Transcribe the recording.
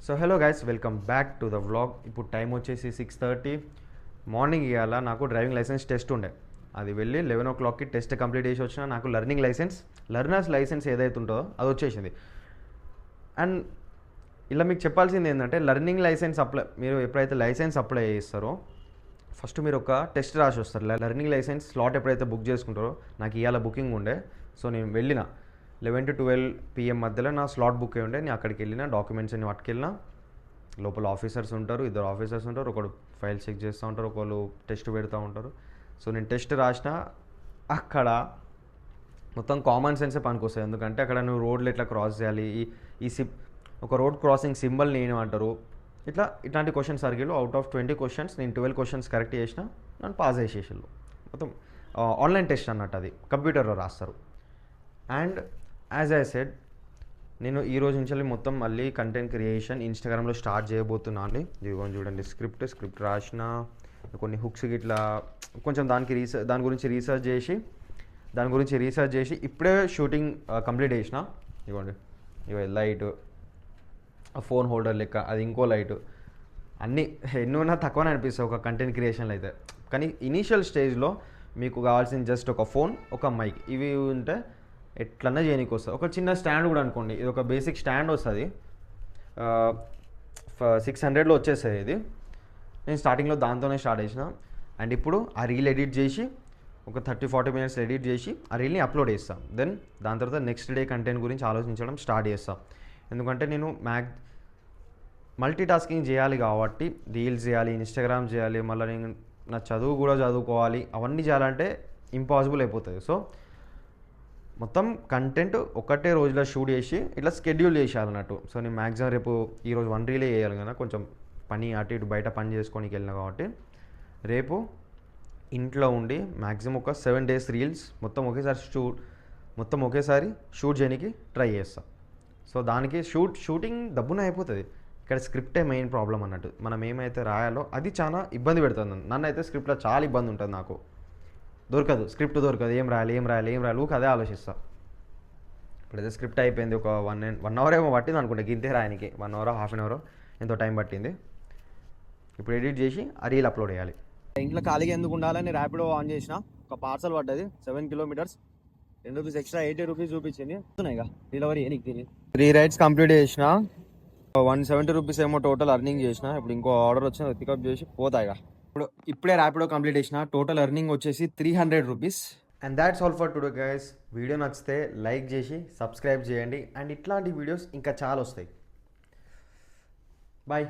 So hello guys, welcome back to the vlog. ఇప్పుడు time వచ్చేసి 6:30 morning. ఇవాళ నాకు డ్రైవింగ్ లైసెన్స్ టెస్ట్ ఉండే. అది వెళ్ళి 11 o'clockకి టెస్ట్ కంప్లీట్ చేసి వచ్చిన. నాకు లెర్నర్స్ లైసెన్స్ ఏదైతే ఉంటుందో అది వచ్చేసింది. అండ్ ఇలా మీకు చెప్పాల్సింది ఏంటంటే, మీరు ఎప్పుడైతే లైసెన్స్ అప్లై చేస్తారో ఫస్ట్ మీరు ఒక టెస్ట్ రాసి వస్తారు. లెర్నింగ్ లైసెన్స్ స్లాట్ ఎప్పుడైతే బుక్ చేసుకుంటారో, నాకు ఇవాళ బుకింగ్ ఉండే. సో నేను వెళ్ళిన 11 to 12 PM మధ్యలో నా స్లాట్ బుక్ అయి ఉండే. నేను అక్కడికి వెళ్ళిన, డాక్యుమెంట్స్ అన్ని పట్టుకెళ్ళిన. లోపల ఆఫీసర్స్ ఉంటారు, 2 ఆఫీసర్స్ ఉంటారు. ఒకడు ఫైల్ చెక్ చేస్తూ ఉంటారు, ఒకళ్ళు టెస్ట్ పెడతా ఉంటారు. సో నేను టెస్ట్ రాసిన. అక్కడ మొత్తం కామన్ సెన్సే పనికొస్తాయి. ఎందుకంటే అక్కడ నువ్వు రోడ్లు ఎట్లా క్రాస్ చేయాలి, ఒక రోడ్ క్రాసింగ్ సింబల్ నేను అంటారు, ఇట్లాంటి క్వశ్చన్స్ అడిగారు. అవుట్ ఆఫ్ 20 క్వశ్చన్స్ నేను 12 క్వశ్చన్స్ కరెక్ట్ చేసిన. నన్ను పాస్ చేసేసారు. మొత్తం ఆన్లైన్ టెస్ట్ అన్నట్టు, అది కంప్యూటర్లో రాస్తారు. అండ్ యాజ్ ఐ సెడ్, నేను ఈ రోజు నుంచి మొత్తం మళ్ళీ కంటెంట్ క్రియేషన్ ఇన్స్టాగ్రామ్లో స్టార్ట్ చేయబోతున్నాను. ఇదిగోని చూడండి, స్క్రిప్ట్ రాసిన, కొన్ని హుక్స్ ఇట్లా కొంచెం దాని గురించి రీసెర్చ్ చేసి ఇప్పుడే షూటింగ్ కంప్లీట్ చేసిన. ఇవ్వండి, లైట్, ఫోన్ హోల్డర్ లెక్క, అది ఇంకో లైట్, అన్నీ ఎన్నోన్నా తక్కువనే అనిపిస్తాయి ఒక కంటెంట్ క్రియేషన్లో అయితే. కానీ ఇనీషియల్ స్టేజ్లో మీకు కావాల్సిన జస్ట్ ఒక ఫోన్, ఒక మైక్, ఇవి ఉంటే ఎట్లన్నా చేయనీకి వస్తుంది. ఒక చిన్న స్టాండ్ కూడా అనుకోండి, ఇది ఒక బేసిక్ స్టాండ్ వస్తుంది. 600లో వచ్చేస్తుంది ఇది. నేను స్టార్టింగ్లో దాంతోనే స్టార్ట్ చేసిన. అండ్ ఇప్పుడు ఆ రీల్ ఎడిట్ చేసి ఒక 30-40 minutes ఎడిట్ చేసి ఆ రీల్ని అప్లోడ్ చేస్తాను. దెన్ దాని తర్వాత నెక్స్ట్ డే కంటెంట్ గురించి ఆలోచించడం స్టార్ట్ చేస్తాను. ఎందుకంటే నేను మల్టీ టాస్కింగ్ చేయాలి కాబట్టి, రీల్స్ చేయాలి, ఇన్స్టాగ్రామ్ చేయాలి, మళ్ళీ నేను నా చదువు కూడా చదువుకోవాలి. అవన్నీ చేయాలంటే ఇంపాసిబుల్ అయిపోతుంది. సో మొత్తం కంటెంట్ ఒకటే రోజులో షూట్ చేసి ఇట్లా స్కెడ్యూల్ చేసేయాలన్నట్టు. సో నేను మ్యాక్సిమం రేపు ఈరోజు 1 రీలే చేయాలి కదా, కొంచెం పని అటు ఇటు బయట పని చేసుకోనికి వెళ్ళిన కాబట్టి రేపు ఇంట్లో ఉండి మ్యాక్సిమం ఒక 7 days రీల్స్ మొత్తం ఒకేసారి షూట్ చేయడానికి ట్రై చేస్తాను. సో దానికి షూటింగ్ దబ్బున అయిపోతుంది. ఇక్కడ స్క్రిప్టే మెయిన్ ప్రాబ్లం అన్నట్టు. మనం ఏమైతే రాయాలో అది చాలా ఇబ్బంది పెడుతుంది. నన్ను అయితే స్క్రిప్ట్లో చాలా ఇబ్బంది ఉంటుంది. నాకు స్క్రిప్ట్ దొరకదు, ఏం రాయాలి ఊరికి అదే ఆలోచిస్తా. ఇప్పుడైతే స్క్రిప్ట్ అయిపోయింది. ఒక 1 hour ఏమో పట్టింది అనుకుంటా గింతే రాయనికి. 1 hour, half an hour ఎంతో టైం పట్టింది. ఇప్పుడు ఎడిట్ చేసి ఆ రీల్ అప్లోడ్ చేయాలి. ఇంట్లో ఖాళీగా ఎందుకు ఉండాలని ర్యాపిడో ఆన్ చేసిన. ఒక పార్సల్ పడ్డది 7 kilometers, ₹2 ఎక్స్ట్రా, ₹80 చూపించింది. ఇక డెలివరీ 3 rides కంప్లీట్ చేసిన. ₹170 ఏమో టోటల్ అర్నింగ్ చేసిన. ఇప్పుడు ఇంకో ఆర్డర్ వచ్చిన పికప్ చేసి పోతాయిగా. ఇప్పుడే ర్యాపిడో కంప్లీట్ చేసిన. టోటల్ ఎర్నింగ్ వచ్చేసి ₹300. And that's all for today guys. Video నచ్చితే లైక్ చేసి సబ్స్క్రైబ్ చేయండి. అండ్ ఇట్లాంటి వీడియోస్ ఇంకా చాలా వస్తాయి. బాయ్.